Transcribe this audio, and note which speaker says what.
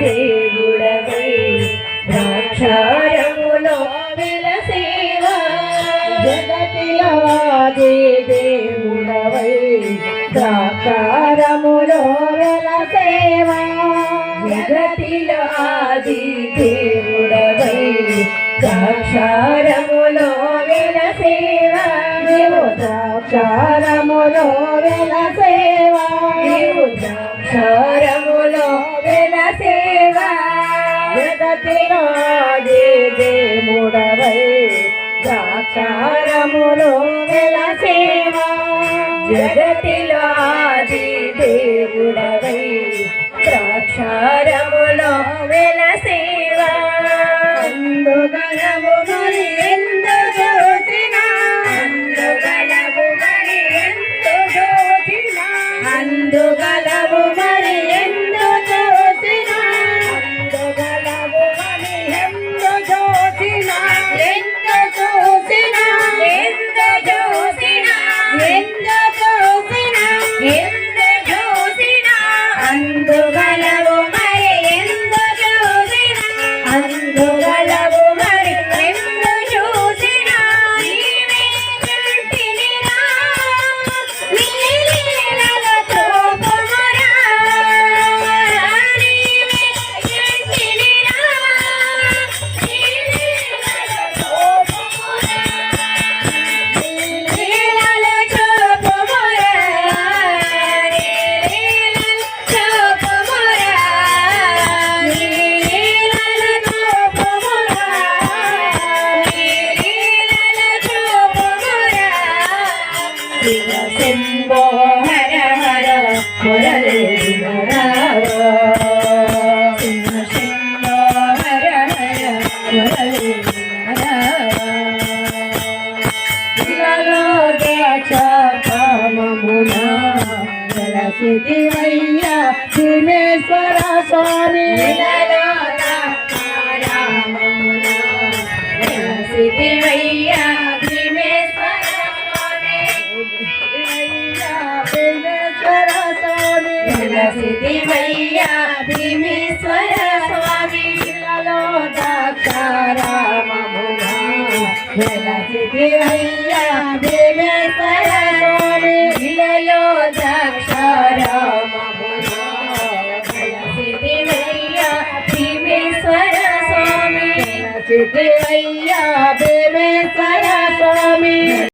Speaker 1: దేవుడవై ద్రాక్షారములో వెలసేవా
Speaker 2: జగతిలో ఆది దేవుడవై ద్రాక్షారములో వెలసేవా
Speaker 1: జగతిలో ఆది దేవుడవై ద్రాక్షారములో వెలసేవా
Speaker 2: నీవు ద్రాక్షారములో వెలసేవా
Speaker 1: నీవు ద్రాక్షారములో వెలసేవా
Speaker 2: జగతిలో ఆది దేవుడవై ద్రాక్షారములో వెలసేవా
Speaker 1: జగతిలో ఆది దేవుడవై ద్రాక్షారములో వెలసేవా
Speaker 2: అందుగలవు మరి ఎందు చూసినా
Speaker 1: అందుగలవు మరి ఎందు చూసినా
Speaker 2: అందుగలవు మరి ఎందు చూసినా
Speaker 1: అందుగలవు మరి
Speaker 2: ఎందు చూసినా
Speaker 1: ఎందు చూసినా ఎందు చూసినా
Speaker 2: ఎందు చూసినా
Speaker 1: ఎందు చూసినా
Speaker 2: అందుగలవు
Speaker 1: మరి ఎందు చూసినా
Speaker 2: అందుగలవు
Speaker 1: మరి ఎందు చూసినా నీవే కంటినిరా నీ లీలల చూపుమురా నీవే కంటినిరా నీ లీలల చూపుమురా నీ లీలల చూపుమురా నీ లీలల చూపుమురా నీ లీలల చూపుమురా నీ లీలల చూపుమురా శివ శంభో హర హర మురళీధర శివ శంభో హర హర మురళీధర
Speaker 2: ద్రాక్షామమునా వెలసిదివయ్యా భీమేశ్వర స్వామి
Speaker 1: శివయ్యా భీమేశ్వర స్వామి
Speaker 2: భీమేశ్వర స్వామి
Speaker 1: శివయ్యా భీమేశ్వర స్వామి
Speaker 2: ద్రాక్షారామమునా వెలసిదివయ్యా భీమేశ్వర స్వామి
Speaker 1: ఇలలో ద్రాక్షారామమునా శివయ్యా భీమేశ్వర స్వామి
Speaker 2: వెలసిదివయ్యా